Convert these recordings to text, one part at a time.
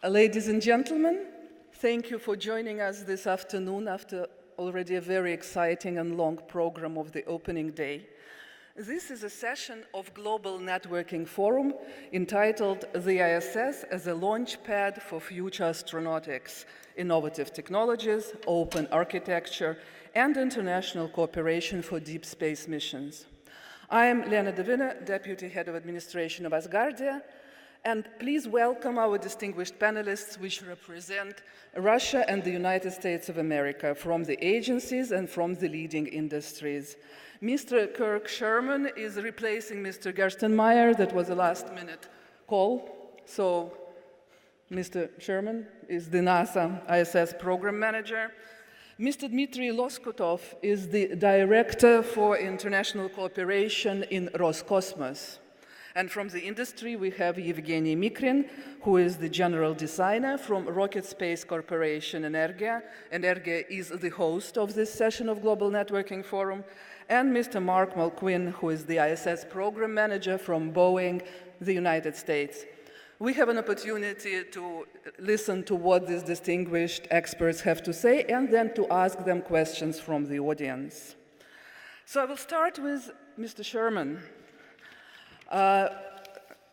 Ladies and gentlemen, thank you for joining us this afternoon after already a very exciting and long program of the opening day. This is a session of Global Networking Forum entitled The ISS as a Launchpad for Future Astronautics, Innovative Technologies, Open Architecture, and International Cooperation for Deep Space Missions. I am Lena De Winne, Deputy Head of Administration of Asgardia, and please welcome our distinguished panelists, which represent Russia and the United States of America from the agencies and from the leading industries. Mr. Kirk Sherman is replacing Mr. Gerstenmaier. That was a last-minute call. So Mr. Sherman is the NASA ISS Program Manager. Mr. Dmitry Loskutov is the Director for International Cooperation in Roscosmos. And from the industry, we have Evgeny Mikrin, who is the General Designer from Rocket Space Corporation Energia. Energia is the host of this session of Global Networking Forum. And Mr. Mark Mulqueen, who is the ISS Program Manager from Boeing, the United States. We have an opportunity to listen to what these distinguished experts have to say and then to ask them questions from the audience. So I will start with Mr. Sherman.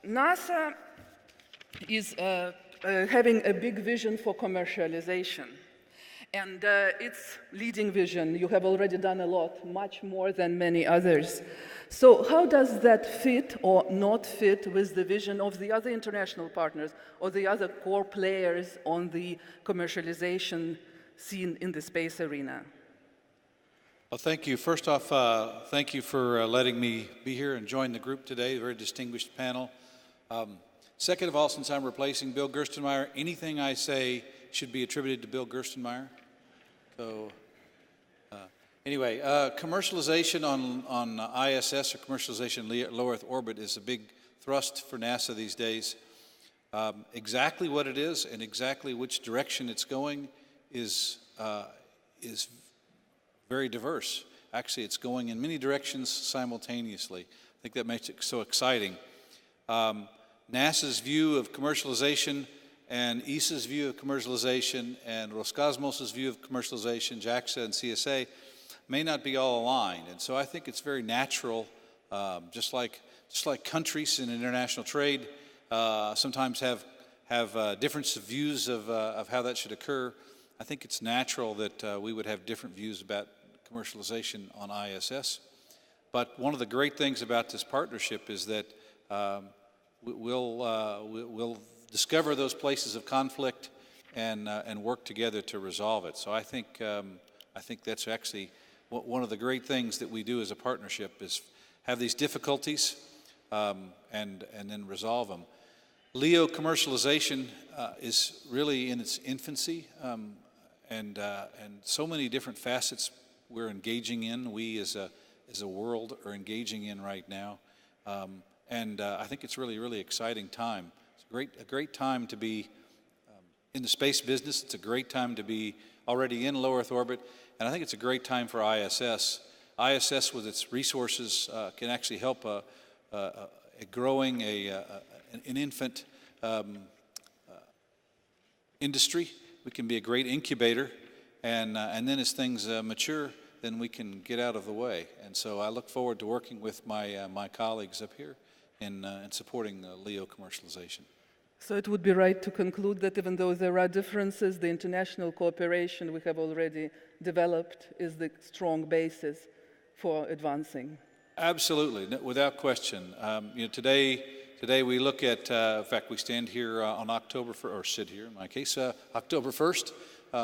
NASA is having a big vision for commercialization. And its leading vision, you have already done a lot, much more than many others. So how does that fit or not fit with the vision of the other international partners or the other core players on the commercialization scene in the space arena? Well, thank you. First off, thank you for letting me be here and join the group today, a very distinguished panel. Second of all, since I'm replacing Bill Gerstenmaier, anything I say should be attributed to Bill Gerstenmaier. So anyway, commercialization on ISS or commercialization in low Earth orbit is a big thrust for NASA these days. Exactly what it is and exactly which direction it's going is very diverse. Actually, it's going in many directions simultaneously. I think that makes it so exciting. NASA's view of commercialization and ESA's view of commercialization and Roscosmos's view of commercialization, JAXA and CSA, may not be all aligned. And so I think it's very natural, just like countries in international trade sometimes have different views of how that should occur. I think it's natural that we would have different views about commercialization on ISS. But one of the great things about this partnership is that we'll discover those places of conflict and work together to resolve it. So I think that's actually one of the great things that we do as a partnership is have these difficulties and then resolve them. LEO commercialization is really in its infancy, and so many different facets we're engaging in. We as a world are engaging in right now, and I think it's really exciting time. It's a great time to be in the space business. It's a great time to be already in low Earth orbit, and I think it's a great time for ISS. ISS, with its resources, can actually help a growing an infant industry. We can be a great incubator, and then as things mature, then we can get out of the way. And so I look forward to working with my colleagues up here in supporting LEO commercialization. So it would be right to conclude that even though there are differences, the international cooperation we have already developed is the strong basis for advancing. Absolutely, without question. Today we look at, in fact, we stand here on October 1st, or sit here in my case, October 1st.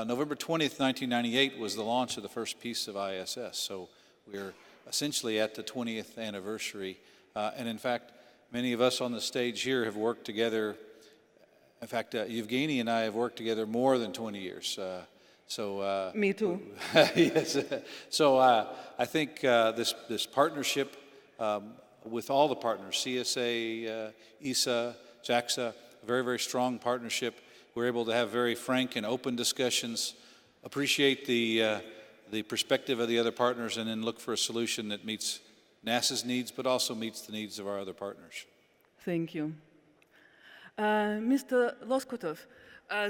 November 20th, 1998 was the launch of the first piece of ISS. So we're essentially at the 20th anniversary. And in fact, many of us on the stage here have worked together. In fact, Evgeny and I have worked together more than 20 years. Me too. Yes. So I think this partnership with all the partners, CSA, ESA, JAXA, a very strong partnership. We're able to have very frank and open discussions, appreciate the perspective of the other partners, and then look for a solution that meets NASA's needs, but also meets the needs of our other partners. Thank you. Mr. Loskutov,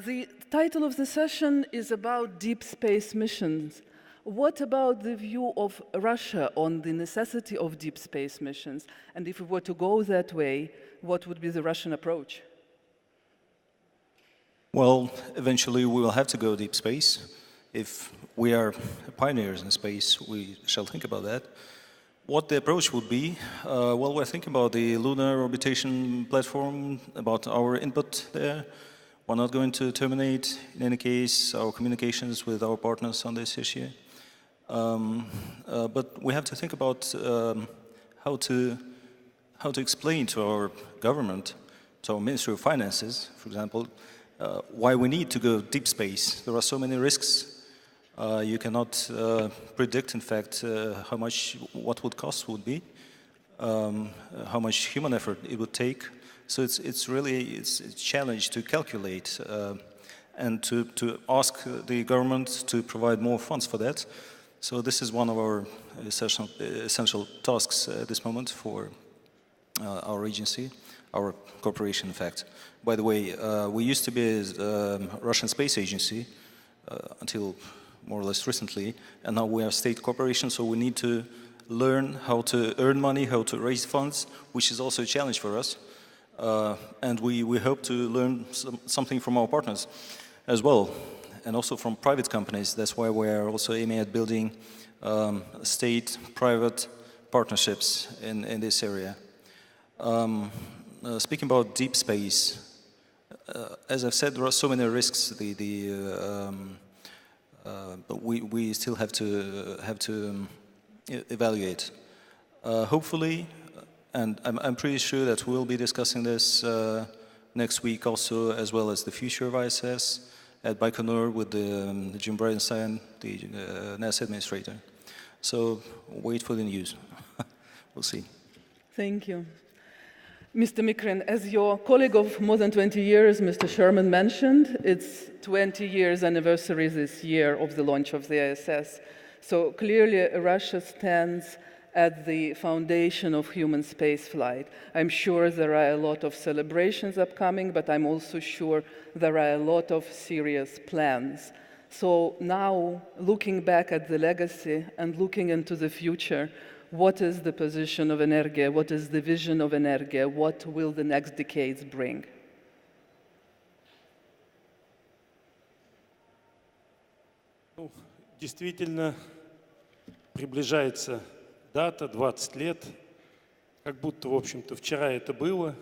the title of the session is about deep space missions. What about the view of Russia on the necessity of deep space missions? And if we were to go that way, what would be the Russian approach? Well, eventually we will have to go deep space. If we are pioneers in space, we shall think about that. What the approach would be, well, we're thinking about the lunar orbitation platform, about our input there. We're not going to terminate, in any case, our communications with our partners on this issue. But we have to think about how to explain to our government, to our Ministry of Finances, for example, why we need to go deep space. There are so many risks. You cannot predict, in fact, what would cost would be, how much human effort it would take. So it's really a challenge to calculate and to ask the government to provide more funds for that. So this is one of our essential tasks at this moment for our agency, our corporation, in fact. By the way, we used to be a Russian space agency until more or less recently, and now we are a state corporation, so we need to learn how to earn money, how to raise funds, which is also a challenge for us. And we hope to learn something from our partners as well, and also from private companies. That's why we are also aiming at building state-private partnerships in this area. Speaking about deep space, as I've said, there are so many risks. But we still have to evaluate. Hopefully, and I'm pretty sure that we'll be discussing this next week also, as well as the future of ISS at Baikonur with Jim Bridenstine, the NASA administrator. So wait for the news. We'll see. Thank you. Mr. Mikrin, as your colleague of more than 20 years, Mr. Sherman mentioned, it's 20 years anniversary this year of the launch of the ISS. So clearly Russia stands at the foundation of human spaceflight. I'm sure there are a lot of celebrations upcoming, but I'm also sure there are a lot of serious plans. So now, looking back at the legacy and looking into the future, what is the position of Energia? What is the vision of Energia? What will the next decades bring? Действительно, приближается дата, 20 лет, как будто, в общем-то, вчера это было,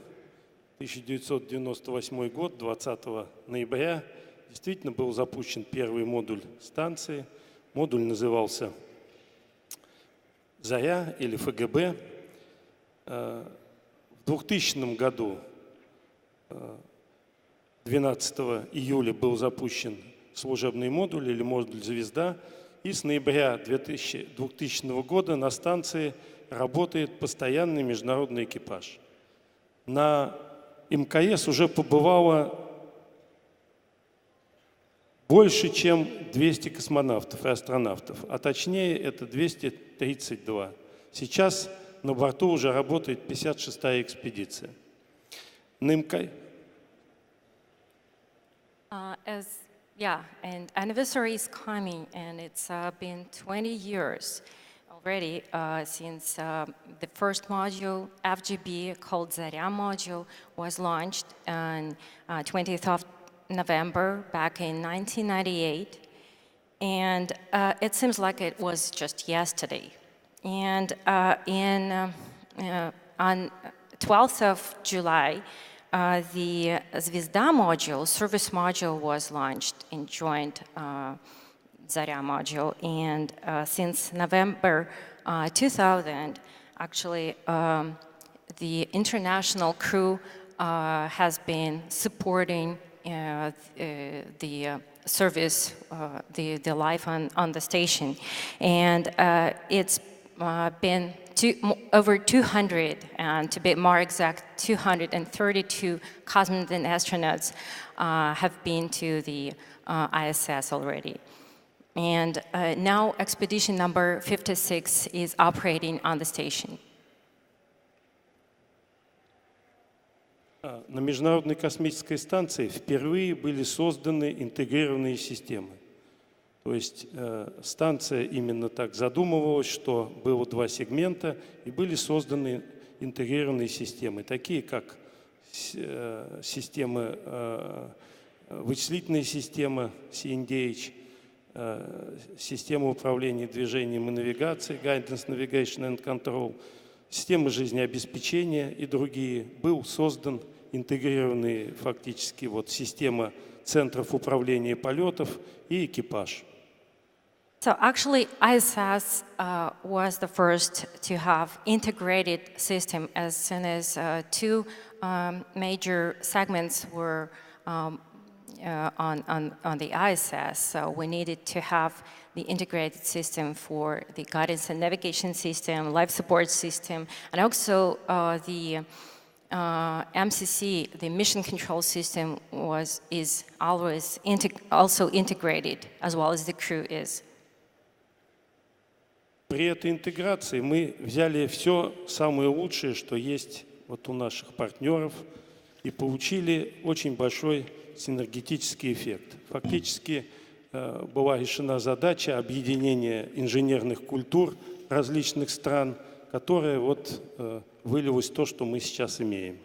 1998 год, 20 ноября, действительно был запущен первый модуль станции. Модуль назывался «Заря» или ФГБ. В 2000 году, 12 июля, был запущен служебный модуль или модуль «Звезда», и с ноября 2000 года на станции работает постоянный международный экипаж. На МКС уже побывало больше, чем 200 космонавтов и астронавтов, а точнее это 232. Сейчас на борту уже работает 56-я экспедиция. На МКС... Yeah, and anniversary is coming, and it's been 20 years already since the first module, FGB, called Zarya module, was launched on 20th of November back in 1998. And it seems like it was just yesterday. And on 12th of July, the Zvezda module, service module, was launched in joint Zarya module. And since November 2000, actually, the international crew has been supporting the service, the life on the station. And it's been over 200, and to be more exact, 232 cosmonauts and astronauts have been to the ISS already. And now expedition number 56 is operating on the station. На Международной космической станции впервые были созданы интегрированные системы. То есть станция именно так задумывалась, что было два сегмента, и были созданы интегрированные системы, такие как системы, вычислительная система CNDH, система управления движением и навигацией, Guidance, Navigation and Control, системы жизнеобеспечения и другие. Был создан интегрированный фактически система центров управления полетов и экипаж. So actually, ISS was the first to have integrated system as soon as two major segments were on the ISS. So we needed to have the integrated system for the guidance and navigation system, life support system, and also the MCC, the mission control system, is always also integrated, as well as the crew is. При этой интеграции мы взяли все самое лучшее, что есть у наших партнеров, и получили очень большой синергетический эффект. Фактически была решена задача объединения инженерных культур различных стран, которая вылилась в то, что мы сейчас имеем.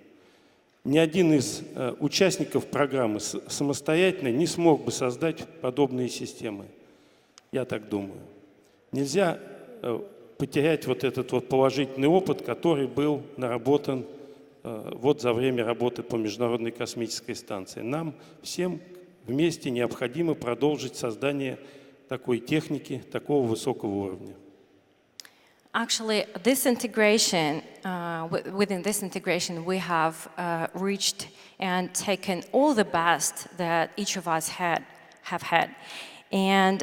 Ни один из участников программы самостоятельно не смог бы создать подобные системы. Я так думаю. Нельзя потерять этот положительный опыт, который был наработан за время работы по Международной космической станции. Нам всем вместе необходимо продолжить создание такой техники, такого высокого уровня. Actually, this integration, within this integration, we have reached and taken all the best that each of us have had. And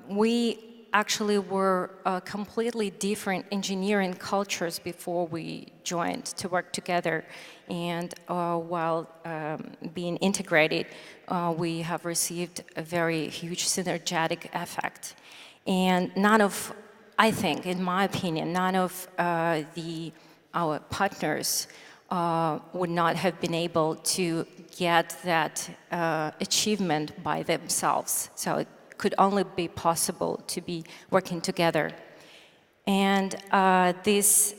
we actually were completely different engineering cultures before we joined to work together. And while being integrated, we have received a very huge synergetic effect. And I think, in my opinion, none of our partners would not have been able to get that achievement by themselves. So it could only be possible to be working together. And this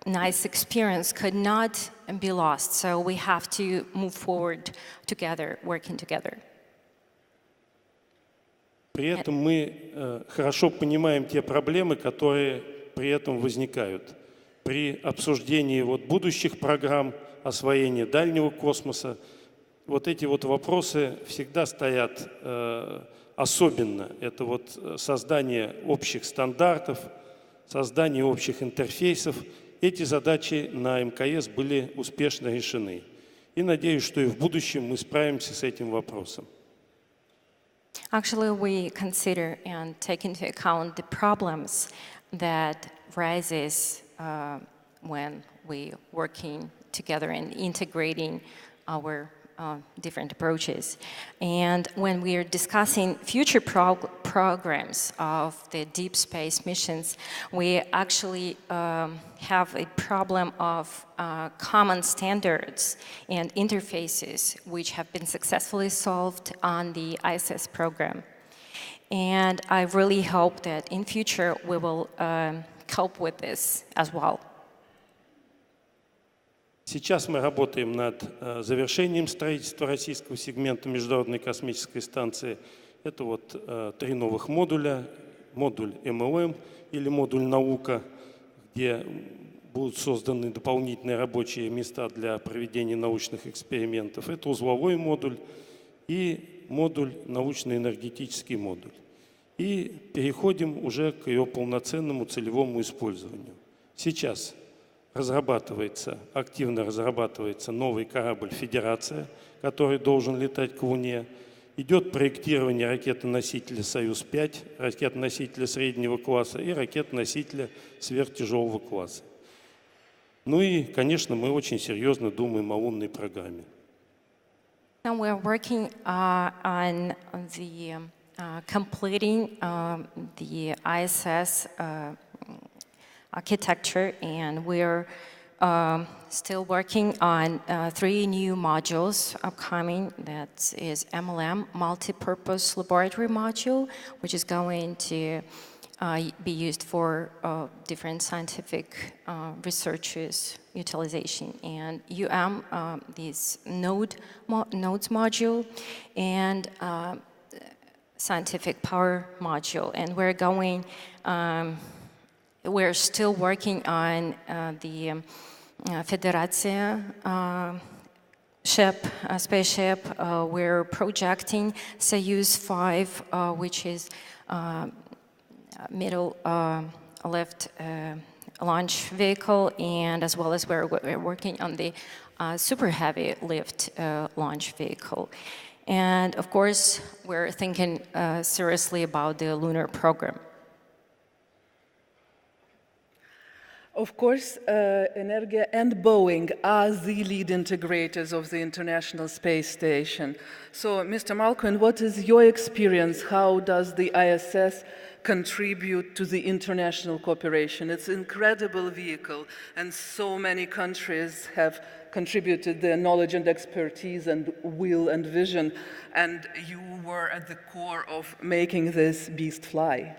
nice experience could not be lost. So we have to move forward together, working together. При этом мы хорошо понимаем те проблемы, которые при этом возникают. При обсуждении будущих программ освоения дальнего космоса эти вопросы всегда стоят особенно. Это создание общих стандартов, создание общих интерфейсов. Эти задачи на МКС были успешно решены. И надеюсь, что и в будущем мы справимся с этим вопросом. Actually, we consider and take into account the problems that rises when we working together and integrating our different approaches. And when we are discussing future programs of the deep space missions, we actually have a problem of common standards and interfaces which have been successfully solved on the ISS program. And I really hope that in future we will cope with this as well. Сейчас мы работаем над завершением строительства российского сегмента Международной космической станции. Это 3 новых модуля. Модуль МЛМ или модуль наука, где будут созданы дополнительные рабочие места для проведения научных экспериментов. Это узловой модуль и модуль научно-энергетический модуль. И переходим уже к ее полноценному целевому использованию. Сейчас активно разрабатывается новый корабль «Федерация», который должен летать к Луне. Идет проектирование ракеты-носителя «Союз-5», ракеты-носителя среднего класса и ракеты-носителя сверхтяжелого класса. Ну и, конечно, мы очень серьезно думаем о лунной программе. And we're working on the completing the ISS architecture, and we're still working on 3 new modules upcoming. That is MLM, Multi-Purpose Laboratory Module, which is going to be used for different scientific researches utilization, and this nodes module, and scientific power module. And we're still working on the Federacja spaceship. We're projecting Soyuz 5, which is middle lift launch vehicle, and as well as we're working on the super heavy lift launch vehicle. And of course, we're thinking seriously about the lunar program. Of course, Energia and Boeing are the lead integrators of the International Space Station. So, Mr. Malkin, what is your experience? How does the ISS contribute to the international cooperation? It's an incredible vehicle, and so many countries have contributed their knowledge and expertise and will and vision, and you were at the core of making this beast fly.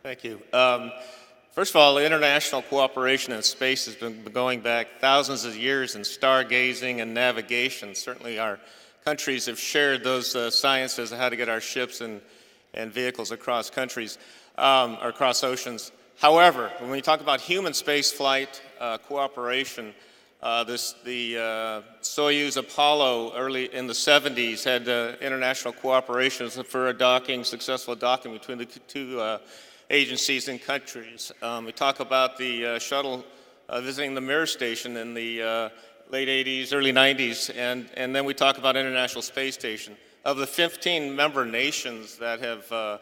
Thank you. First of all, international cooperation in space has been going back thousands of years in stargazing and navigation. Certainly our countries have shared those sciences of how to get our ships and vehicles across countries, or across oceans. However, when we talk about human space flight cooperation, the Soyuz Apollo early in the 70s had international cooperation for a successful docking between the two agencies and countries. We talk about the shuttle visiting the Mir station in the late 80s, early 90s, and then we talk about International Space Station. Of the 15 member nations that have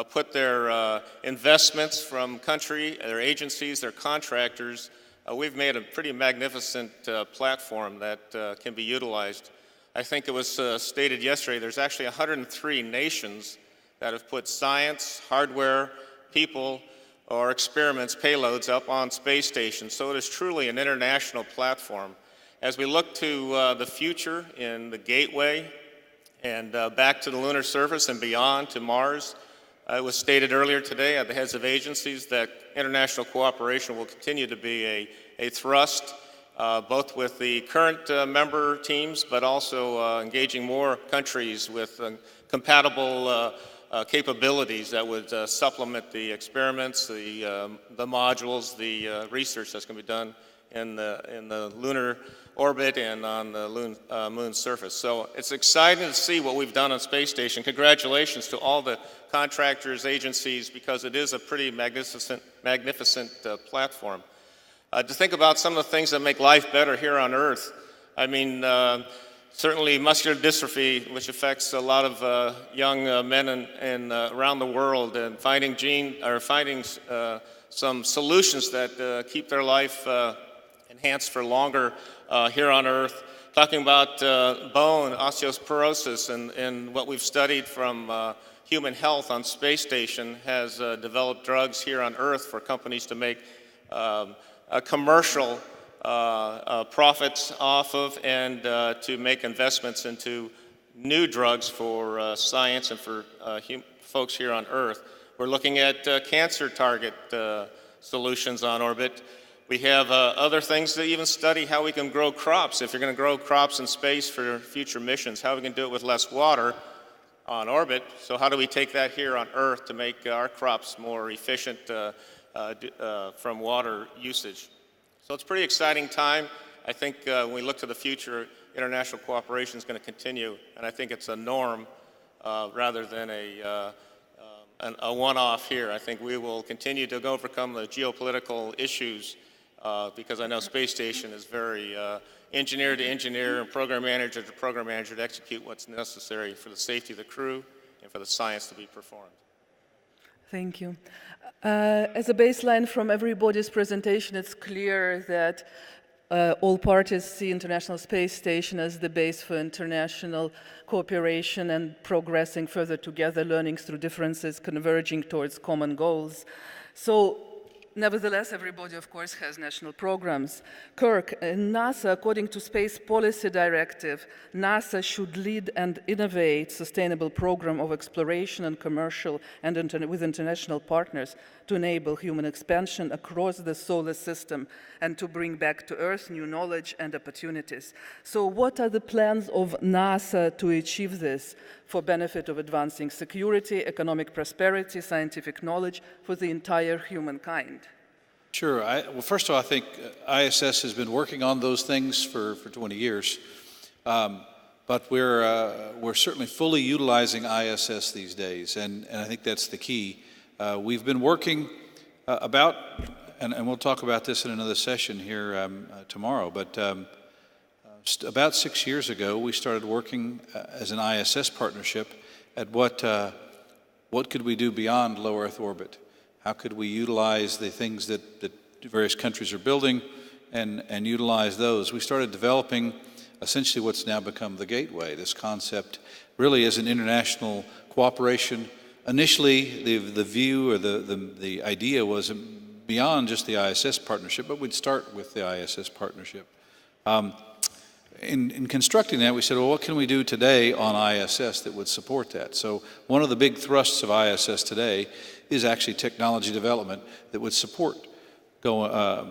put their investments from their agencies, their contractors, we've made a pretty magnificent platform that can be utilized. I think it was stated yesterday, there's actually 103 nations that have put science, hardware, people, or experiments, payloads up on space stations. So it is truly an international platform. As we look to the future in the Gateway and back to the lunar surface and beyond to Mars, it was stated earlier today at the heads of agencies that international cooperation will continue to be a thrust, both with the current member teams, but also engaging more countries with compatible capabilities that would supplement the experiments, the modules, the research that's going to be done in the lunar orbit and on the moon's surface. So it's exciting to see what we've done on Space Station. Congratulations to all the contractors, agencies, because it is a pretty magnificent platform. To think about some of the things that make life better here on Earth, I mean, certainly muscular dystrophy, which affects a lot of young men around the world, and finding some solutions that keep their life enhanced for longer here on Earth. Talking about bone osteoporosis and what we've studied from human health on Space Station has developed drugs here on Earth for companies to make commercial profits off of, and to make investments into new drugs for science and for folks here on Earth. We're looking at cancer target solutions on orbit. We have other things to even study how we can grow crops. If you're going to grow crops in space for future missions, how we can do it with less water on orbit. So how do we take that here on Earth to make our crops more efficient from water usage? So it's a pretty exciting time. I think when we look to the future, international cooperation is going to continue, and I think it's a norm rather than a one-off here. I think we will continue to overcome the geopolitical issues because I know Space Station is very engineer to engineer and program manager to program manager to execute what's necessary for the safety of the crew and for the science to be performed. Thank you. As a baseline from everybody's presentation, it's clear that all parties see International Space Station as the base for international cooperation and progressing further together, learning through differences, converging towards common goals. So nevertheless, everybody, of course, has national programs. Kirk, in NASA, according to Space Policy Directive, NASA should lead and innovate sustainable program of exploration and commercial and with international partners to enable human expansion across the solar system and to bring back to Earth new knowledge and opportunities. So what are the plans of NASA to achieve this for benefit of advancing security, economic prosperity, scientific knowledge for the entire humankind? Sure. Well, first of all, I think ISS has been working on those things for 20 years. But we're certainly fully utilizing ISS these days, and I think that's the key. We've been working and we'll talk about this in another session here tomorrow, but about 6 years ago, we started working as an ISS partnership at what could we do beyond low Earth orbit? How could we utilize the things that various countries are building and utilize those? We started developing essentially what's now become the Gateway. This concept really is an international cooperation. Initially, the view or the idea was beyond just the ISS partnership, but we'd start with the ISS partnership. In constructing that, we said, well, what can we do today on ISS that would support that? So one of the big thrusts of ISS today is actually technology development that would support a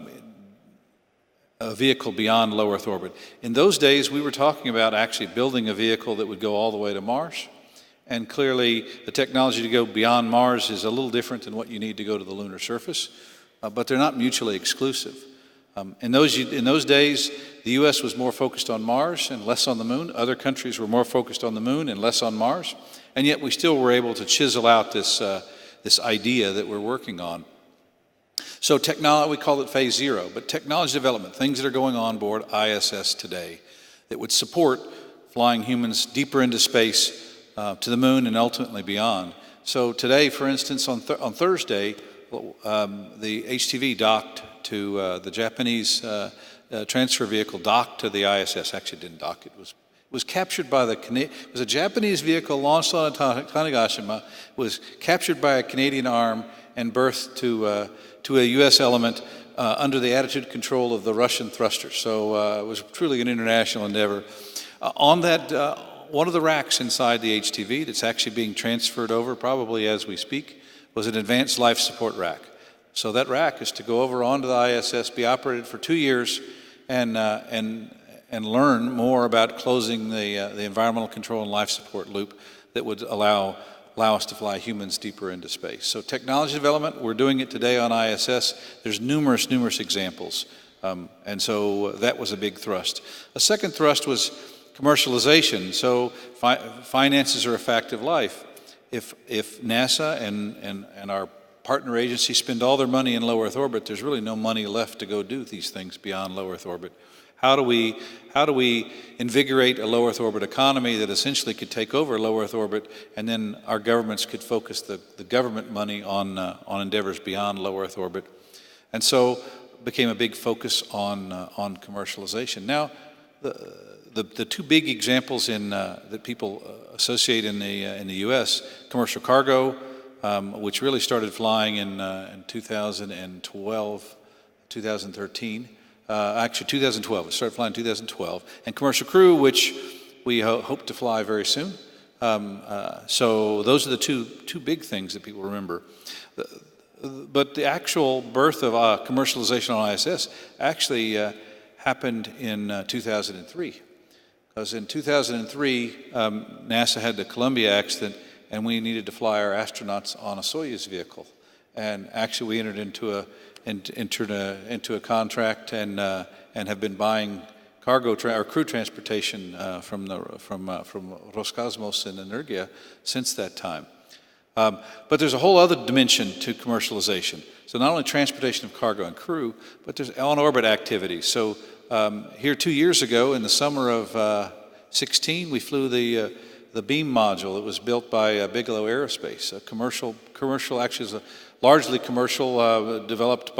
vehicle beyond low Earth orbit. In those days, we were talking about actually building a vehicle that would go all the way to Mars. And clearly, the technology to go beyond Mars is a little different than what you need to go to the lunar surface, but they're not mutually exclusive. In those days, the U.S. was more focused on Mars and less on the Moon. Other countries were more focused on the Moon and less on Mars. And yet we still were able to chisel out this idea that we're working on. So technology, we call it phase 0, but technology development, things that are going on board ISS today that would support flying humans deeper into space to the Moon and ultimately beyond. So today, for instance, on Thursday, the HTV docked to the Japanese transfer vehicle docked to the ISS. Actually, it didn't dock. It was captured by it was a Japanese vehicle launched on Tanegashima, was captured by a Canadian arm and berthed to a U.S. element under the attitude control of the Russian thrusters. So it was truly an international endeavor. On that, one of the racks inside the HTV that's actually being transferred over, probably as we speak, was an advanced life support rack. So that rack is to go over onto the ISS, be operated for 2 years, and learn more about closing the environmental control and life support loop that would allow us to fly humans deeper into space. So technology development, we're doing it today on ISS. There's numerous examples. And so that was a big thrust. A second thrust was commercialization. So finances are a fact of life. If NASA and our partner agencies spend all their money in low Earth orbit, there's really no money left to go do these things beyond low Earth orbit. How do we invigorate a low Earth orbit economy that essentially could take over low Earth orbit, and then our governments could focus the government money on endeavors beyond low Earth orbit? And so it became a big focus on commercialization. Now, the two big examples that people associate in the U.S., commercial cargo, which really started flying in 2012, 2013. Actually, 2012. It started flying in 2012. And commercial crew, which we hope to fly very soon. So those are the two big things that people remember. But the actual birth of commercialization on ISS actually happened in 2003. Because in 2003, NASA had the Columbia accident, and we needed to fly our astronauts on a Soyuz vehicle. And actually, we entered into a contract and have been buying cargo or crew transportation from Roscosmos and Energia since that time. But there's a whole other dimension to commercialization. So not only transportation of cargo and crew, but there's on-orbit activities. So here 2 years ago, in the summer of 16, we flew the beam module that was built by Bigelow Aerospace, a commercial actually is a largely commercial, developed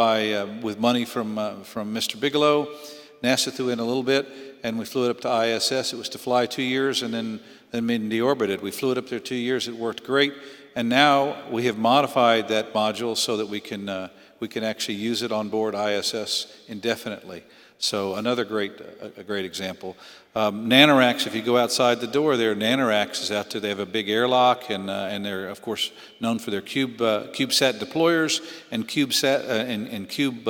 with money from Mr. Bigelow. NASA threw in a little bit, and we flew it up to ISS. It was to fly 2 years and then deorbited. We flew it up there 2 years. It worked great, and now we have modified that module so that we can we can actually use it on board ISS indefinitely. So another great example. Nanoracks, if you go outside the door there, Nanoracks is out there. They have a big airlock, and they're, of course, known for their CubeSat deployers and CubeSat and Cube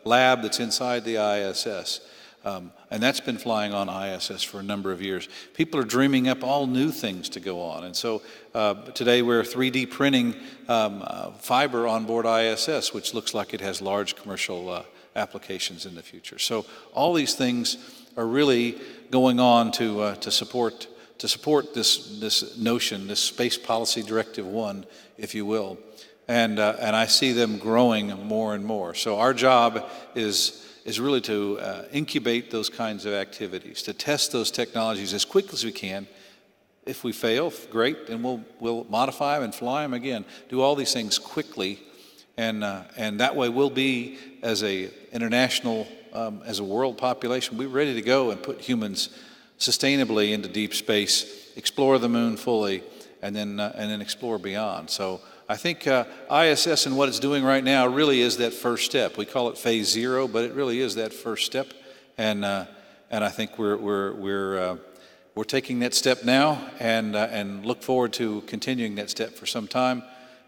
lab that's inside the ISS. And that's been flying on ISS for a number of years. People are dreaming up all new things to go on. And so today we're 3D printing fiber on board ISS, which looks like it has large commercial applications in the future. So all these things are really going on to support this notion, this Space Policy Directive 1, if you will. And I see them growing more and more. So our job is really to incubate those kinds of activities, to test those technologies as quick as we can. If we fail, great, and we'll modify them and fly them again. Do all these things quickly, and that way we'll be, as a international, as a world population, we're ready to go and put humans sustainably into deep space, explore the moon fully, and then explore beyond. So I think ISS and what it's doing right now really is that first step. We call it phase 0, but it really is that first step, and I think we're taking that step now, and look forward to continuing that step for some time,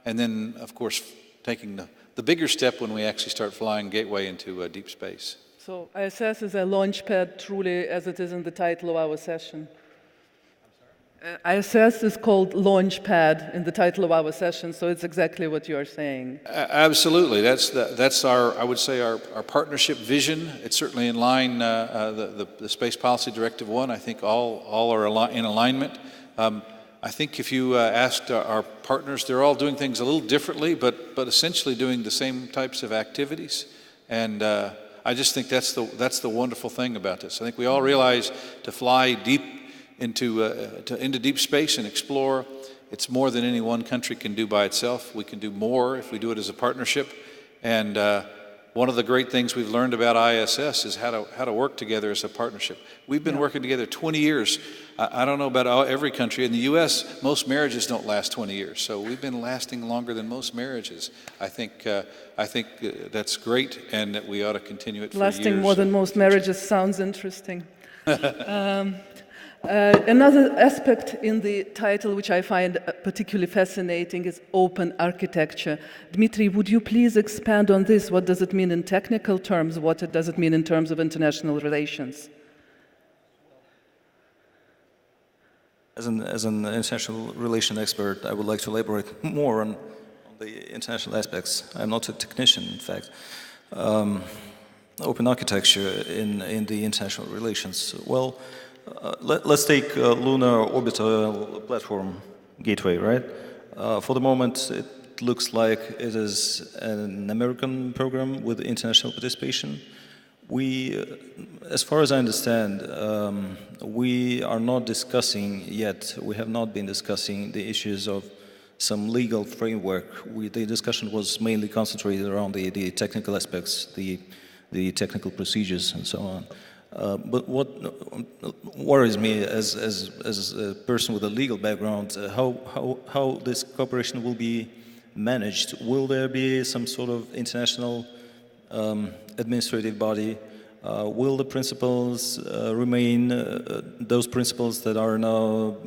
and then of course taking the bigger step when we actually start flying Gateway into deep space. So ISS is a launch pad, truly, as it is in the title of our session. ISS is called launch pad in the title of our session, so it's exactly what you're saying. Absolutely, that's our, I would say, our partnership vision. It's certainly in line, the Space Policy Directive 1. I think all are in alignment. I think if you asked our partners, they're all doing things a little differently, but essentially doing the same types of activities. And I just think that's the wonderful thing about this. I think we all realize to fly deep into deep space and explore, it's more than any one country can do by itself. We can do more if we do it as a partnership. And one of the great things we've learned about ISS is how to work together as a partnership. We've been working together 20 years. I don't know about every country. In the U.S., most marriages don't last 20 years. So we've been lasting longer than most marriages. I think that's great, and that we ought to continue it for years. Lasting more than most marriages sounds interesting. Another aspect in the title, which I find particularly fascinating, is open architecture. Dmitry, would you please expand on this? What does it mean in technical terms? What does it mean in terms of international relations? As an international relation expert, I would like to elaborate more on the international aspects. I'm not a technician, in fact. Open architecture in the international relations. Well, let's take Lunar Orbital Platform Gateway, right? For the moment, it looks like it is an American program with international participation. We, as far as I understand, we are not discussing yet, we have not been discussing the issues of some legal framework. The discussion was mainly concentrated around the technical aspects, the technical procedures and so on. But what worries me as a person with a legal background, how this cooperation will be managed. Will there be some sort of international administrative body? Will the principles remain those principles that are now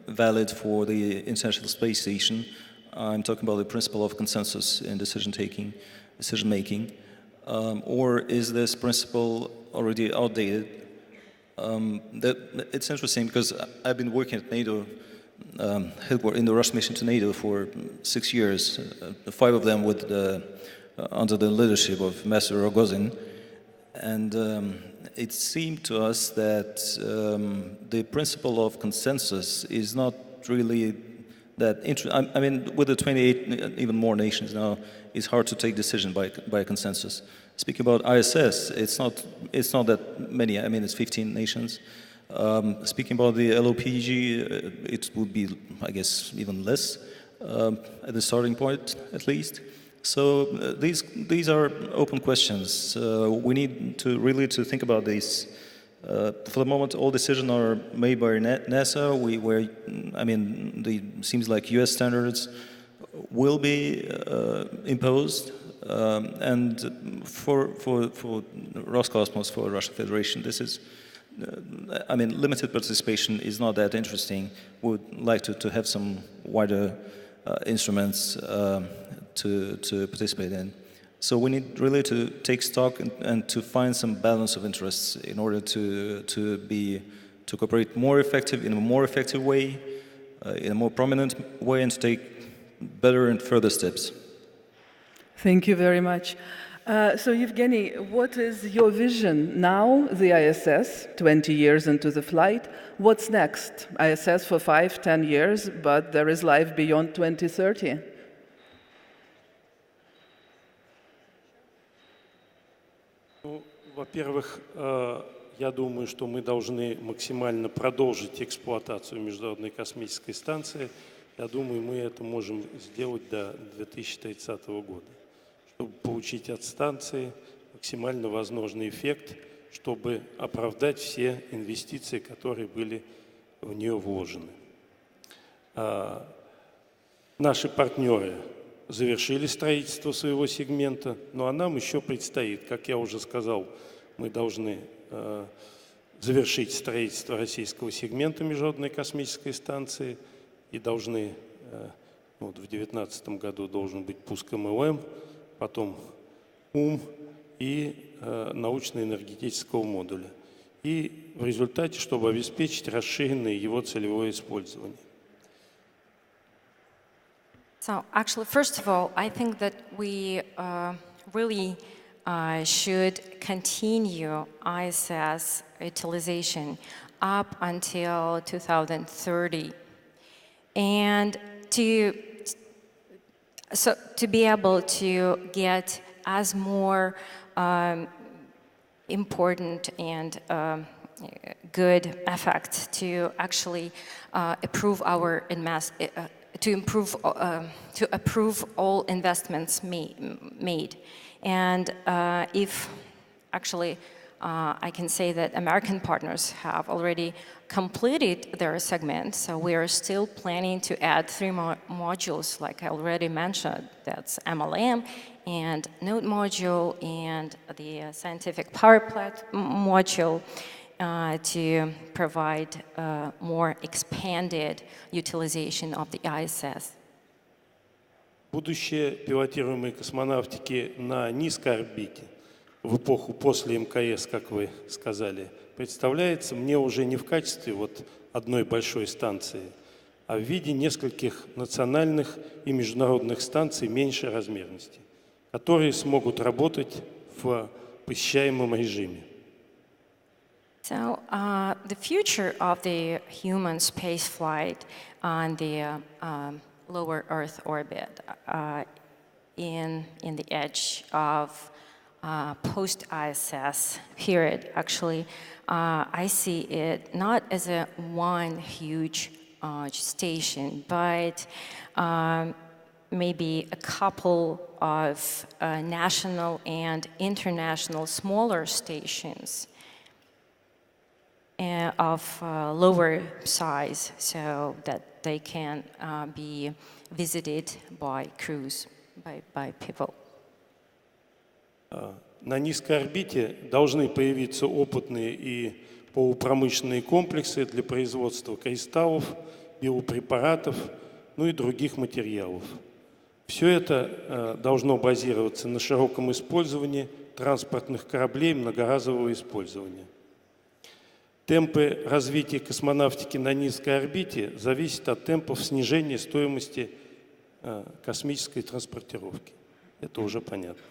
valid for the International Space Station? I'm talking about the principle of consensus in decision making. Or is this principle already outdated? It's interesting because I've been working at NATO, in the Russian mission to NATO for 6 years, 5 of them with under the leadership of Master Rogozin. And it seemed to us that the principle of consensus is not really that interesting. I mean, with the 28, even more nations now, it's hard to take decision by consensus. Speaking about ISS, it's not that many. I mean, it's 15 nations. Speaking about the LOPG, it would be, I guess, even less at the starting point, at least. So these are open questions. We need to really think about this. For the moment, all decisions are made by NASA. Seems like U.S. standards will be imposed And for Roscosmos, for Russian Federation, this is, I mean, limited participation is not that interesting. We would like to have some wider instruments to participate in. So we need really to take stock and to find some balance of interests in order to cooperate more effective, in a more effective way, in a more prominent way, and to take better and further steps. Thank you very much. So Evgeny, what is your vision now, the ISS, 20 years into the flight? What's next? ISS for 5-10 years, but there is life beyond 2030. Ну, во-первых, я думаю, что мы должны максимально продолжить эксплуатацию Международной космической станции. Я думаю, мы это можем сделать до 2030 года, чтобы получить от станции максимально возможный эффект, чтобы оправдать все инвестиции, которые были в нее вложены. Наши партнеры завершили строительство своего сегмента, ну а нам еще предстоит, как я уже сказал, мы должны завершить строительство российского сегмента Международной космической станции и должны, вот в 2019 году должен быть пуск МЛМ, потом УМ и научно-энергетического модуля. И в результате, чтобы обеспечить расширенное его целевое использование. So actually, first of all, I think that we really should continue ISS utilization up until 2030. And to be able to get as more important and good effect to actually approve our to approve all investments made. And if actually I can say that American partners have already completed their segment, so we are still planning to add 3 modules, like I already mentioned. That's MLM and node module and the scientific power plant module to provide more expanded utilization of the ISS. Будущее пилотируемой космонавтики на низкой орбите в эпоху после МКС, как вы сказали, представляется мне уже не в качестве вот одной большой станции, а в виде нескольких национальных и международных станций меньшей размерности, которые смогут работать в посещаемом режиме. So the future of the human spaceflight on the lower Earth orbit in the edge of post-ISS period, actually, I see it not as a one huge station, but maybe a couple of national and international smaller stations of lower size, so that they can be visited by crews, by people. На низкой орбите должны появиться опытные и полупромышленные комплексы для производства кристаллов, биопрепаратов, ну и других материалов. Все это должно базироваться на широком использовании транспортных кораблей многоразового использования. Темпы развития космонавтики на низкой орбите зависят от темпов снижения стоимости космической транспортировки. Это уже понятно.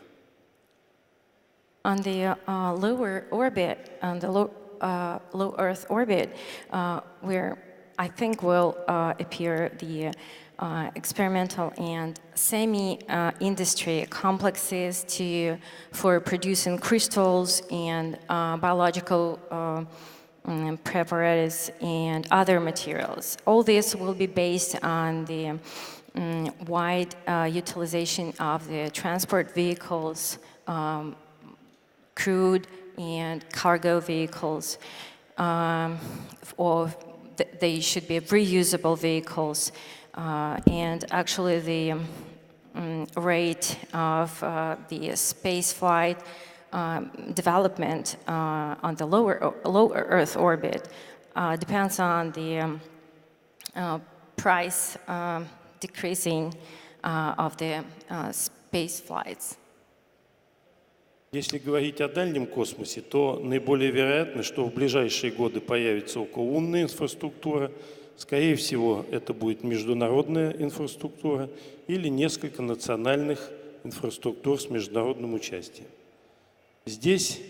On the lower orbit, on the low Earth orbit, where I think will appear the experimental and semi-industry complexes for producing crystals and biological preparatives and other materials. All this will be based on the wide utilization of the transport vehicles, crewed and cargo vehicles, or they should be reusable vehicles. And actually the rate of the space flight development on the lower Earth orbit depends on the price decreasing of the space flights. Если говорить о дальнем космосе, то наиболее вероятно, что в ближайшие годы появится окололунная инфраструктура. Скорее всего, это будет международная инфраструктура или несколько национальных инфраструктур с международным участием. Здесь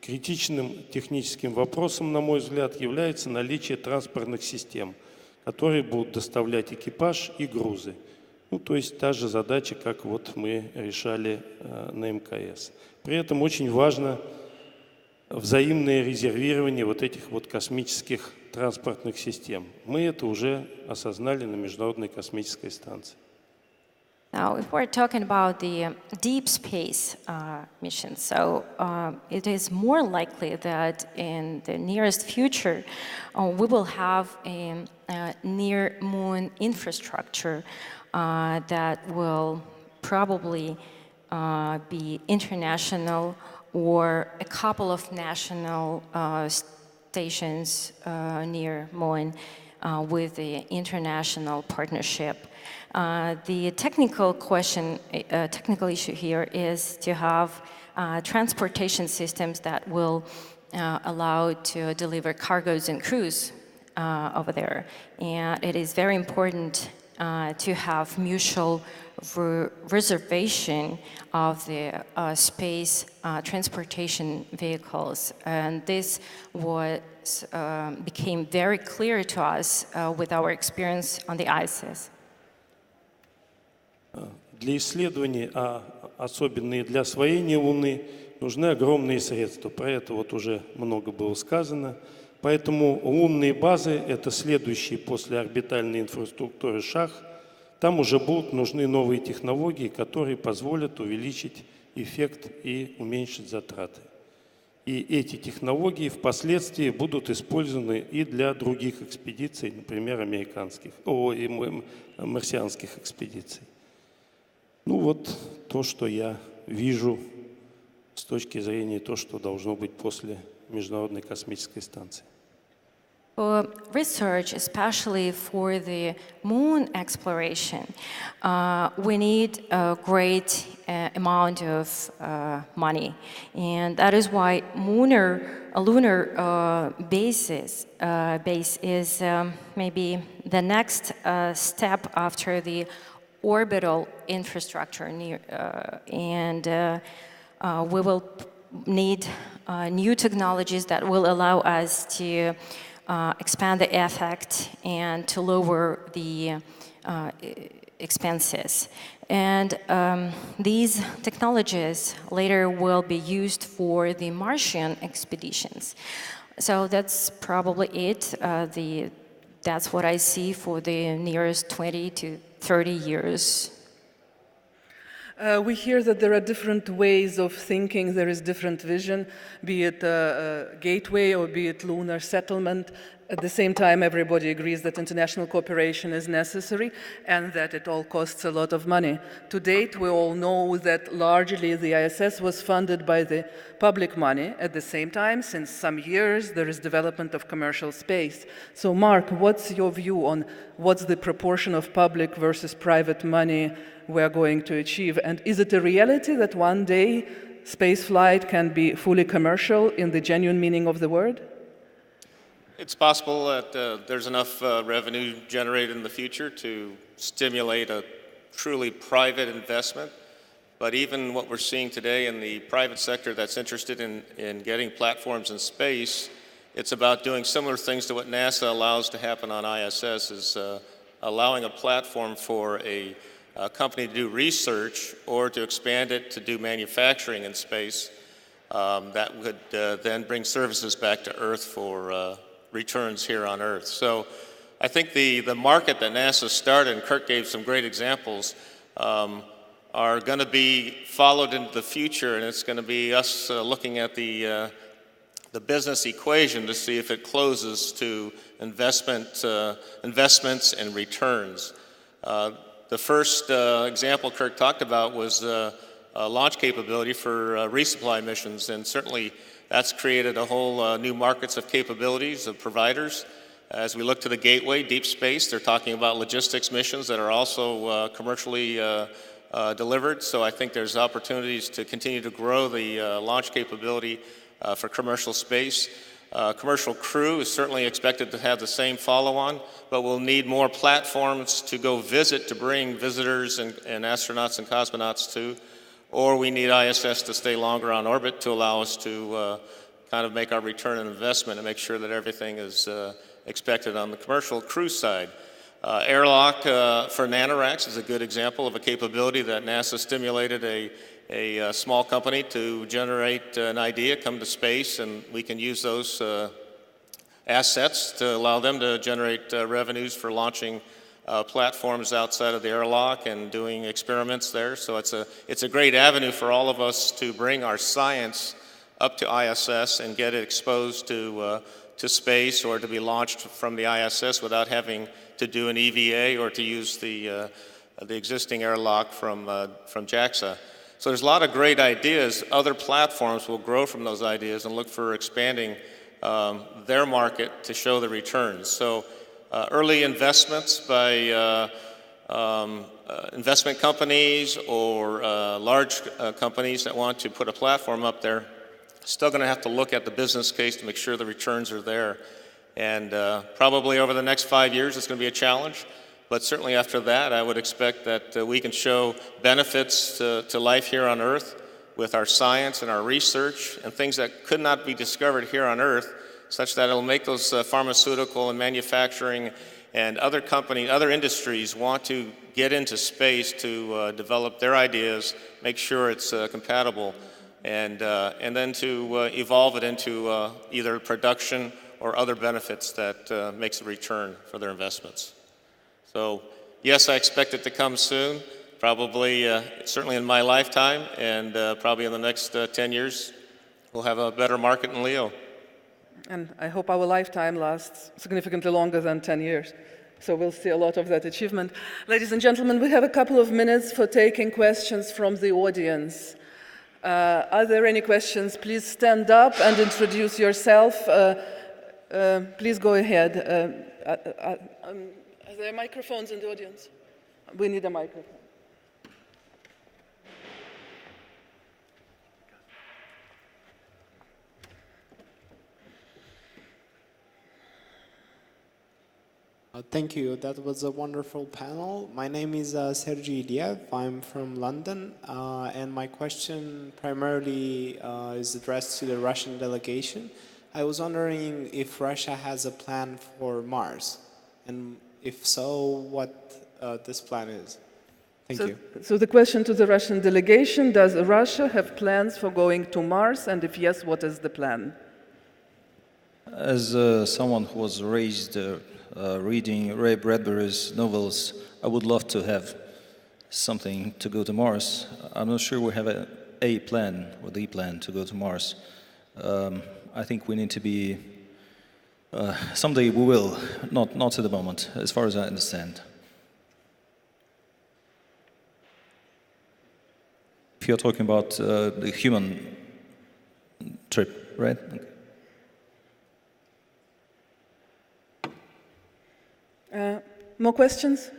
критичным техническим вопросом, на мой взгляд, является наличие транспортных систем, которые будут доставлять экипаж и грузы. Ну, то есть та же задача, как вот мы решали на МКС. При этом очень важно взаимное резервирование вот этих вот космических транспортных систем. Мы это уже осознали на Международной космической станции. Now, if we're talking about the deep space mission, so it is more likely that in the nearest future we will have a near-moon infrastructure that will probably be international or a couple of national stations near Moon with the international partnership. The technical issue here is to have transportation systems that will allow to deliver cargoes and crews over there. And it is very important to have mutual reservation of the space transportation vehicles. And this became very clear to us with our experience on the ISS. Для исследований, а особенно и для освоения Луны, нужны огромные средства. Про это вот уже много было сказано. Поэтому лунные базы – это следующие после орбитальной инфраструктуры шаг. Там уже будут нужны новые технологии, которые позволят увеличить эффект и уменьшить затраты. И эти технологии впоследствии будут использованы и для других экспедиций, например, марсианских экспедиций. Ну вот то, что я вижу с точки зрения того, что должно быть после Международной космической станции. For research, especially for the moon exploration, we need a great amount of money. And that is why a lunar base is maybe the next step after the orbital infrastructure. And we will need new technologies that will allow us to expand the effect and to lower the expenses. And these technologies later will be used for the Martian expeditions. So that's probably it. That's what I see for the nearest 20 to 30 years. We hear that there are different ways of thinking, there is different vision, be it a gateway or be it lunar settlement. At the same time, everybody agrees that international cooperation is necessary and that it all costs a lot of money. To date, we all know that largely the ISS was funded by the public money. At the same time, since some years, there is development of commercial space. So Mark, what's your view on what's the proportion of public versus private money we're going to achieve? And is it a reality that one day spaceflight can be fully commercial in the genuine meaning of the word? It's possible that there's enough revenue generated in the future to stimulate a truly private investment. But even what we're seeing today in the private sector that's interested in getting platforms in space, it's about doing similar things to what NASA allows to happen on ISS, is allowing a platform for a company to do research or to expand it to do manufacturing in space that would then bring services back to Earth for returns here on Earth. So I think the market that NASA started, and Kirk gave some great examples, are going to be followed into the future, and it's going to be us looking at the business equation to see if it closes to investments and returns. The first example Kirk talked about was launch capability for resupply missions, and certainly that's created a whole new markets of capabilities of providers. As we look to the gateway, deep space, they're talking about logistics missions that are also commercially delivered. So I think there's opportunities to continue to grow the launch capability for commercial space. Commercial crew is certainly expected to have the same follow-on, but we'll need more platforms to go visit, to bring visitors and astronauts and cosmonauts to, or we need ISS to stay longer on orbit to allow us to kind of make our return on investment and make sure that everything is expected on the commercial crew side. Airlock for nanoracks is a good example of a capability that NASA stimulated a small company to generate an idea, come to space, and we can use those assets to allow them to generate revenues for launching platforms outside of the airlock and doing experiments there. So it's a great avenue for all of us to bring our science up to ISS and get it exposed to space or to be launched from the ISS without having to do an EVA or to use the existing airlock from JAXA. So there's a lot of great ideas. Other platforms will grow from those ideas and look for expanding their market to show the returns. So early investments by investment companies or large companies that want to put a platform up there, still going to have to look at the business case to make sure the returns are there. And probably over the next 5 years, it's going to be a challenge. But certainly after that, I would expect that we can show benefits to life here on Earth with our science and our research and things that could not be discovered here on Earth, such that it'll make those pharmaceutical and manufacturing and other industries want to get into space to develop their ideas, make sure it's compatible, and then to evolve it into either production or other benefits that makes a return for their investments. So yes, I expect it to come soon, probably certainly in my lifetime, and probably in the next 10 years, we'll have a better market in LEO. And I hope our lifetime lasts significantly longer than 10 years. So we'll see a lot of that achievement. Ladies and gentlemen, we have a couple of minutes for taking questions from the audience. Are there any questions? Please stand up and introduce yourself. Please go ahead. Are there microphones in the audience? We need a microphone. Thank you. That was a wonderful panel. My name is Sergei Iliev. I'm from London, and my question primarily is addressed to the Russian delegation. I was wondering if Russia has a plan for Mars, and if so, what this plan is. Thank you. So the question to the Russian delegation, does Russia have plans for going to Mars, and if yes, what is the plan? As someone who was raised reading Ray Bradbury's novels, I would love to have something to go to Mars. I'm not sure we have a plan or the plan to go to Mars. I think we need to be, someday we will, not at the moment, as far as I understand. If you're talking about the human trip, right? Okay. More questions?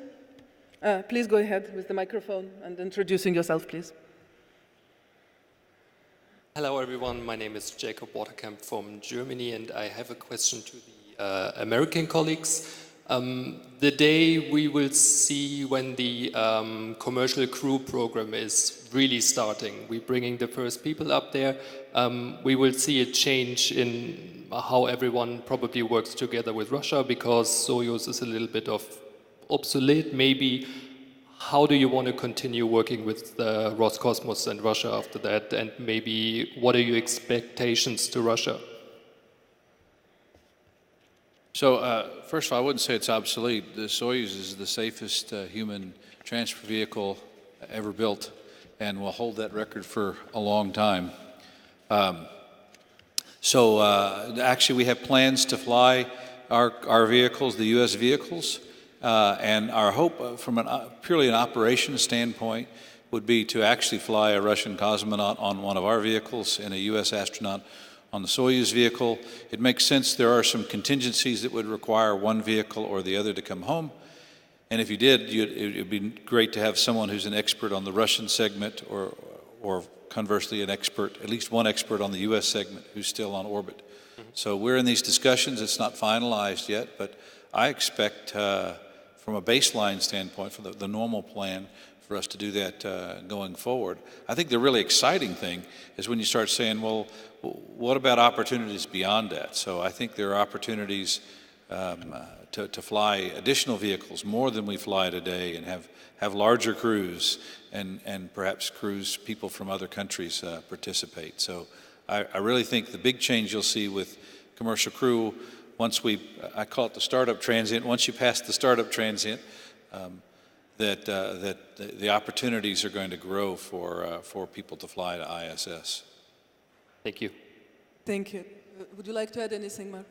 Please go ahead with the microphone and introducing yourself, please. Hello, everyone. My name is Jacob Waterkamp from Germany, and I have a question to the American colleagues. The day we will see when the commercial crew program is really starting, we're bringing the first people up there, we will see a change in how everyone probably works together with Russia, because Soyuz is a little bit of obsolete. Maybe how do you want to continue working with Roscosmos and Russia after that, and maybe what are your expectations to Russia? So first of all, I wouldn't say it's obsolete. The Soyuz is the safest human transfer vehicle ever built, and will hold that record for a long time. Actually, we have plans to fly our vehicles, the U.S. vehicles, And our hope from purely an operations standpoint would be to actually fly a Russian cosmonaut on one of our vehicles and a U.S. astronaut on the Soyuz vehicle. It makes sense. There are some contingencies that would require one vehicle or the other to come home. And if you did, it would be great to have someone who's an expert on the Russian segment or conversely an expert, at least one expert on the U.S. segment who's still on orbit. So we're in these discussions. It's not finalized yet, but I expect from a baseline standpoint, for the normal plan, for us to do that going forward. I think the really exciting thing is when you start saying, well, what about opportunities beyond that? So I think there are opportunities to fly additional vehicles, more than we fly today, and have larger crews and perhaps crews people from other countries participate. So I really think the big change you'll see with commercial crew, once I call it the startup transient, once you pass the startup transient, that the opportunities are going to grow for people to fly to ISS. Thank you. Thank you. Would you like to add anything, Mark?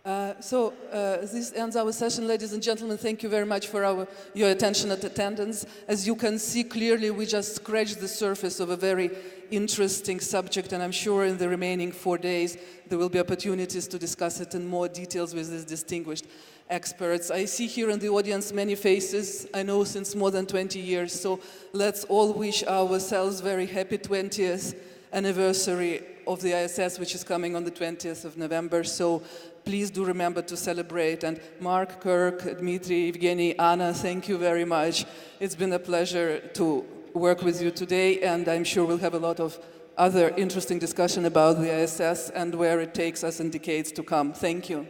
This ends our session, ladies and gentlemen. Thank you very much for your attention and attendance. As you can see clearly, we just scratched the surface of a very interesting subject, and I'm sure in the remaining 4 days there will be opportunities to discuss it in more details with these distinguished experts. I see here in the audience many faces I know since more than 20 years, so let's all wish ourselves very happy 20th anniversary of the ISS, which is coming on the 20th of November. So please do remember to celebrate. And Mark, Kirk, Dmitry, Evgeny, Anna, thank you very much. It's been a pleasure to work with you today, and I'm sure we'll have a lot of other interesting discussion about the ISS and where it takes us in decades to come. Thank you.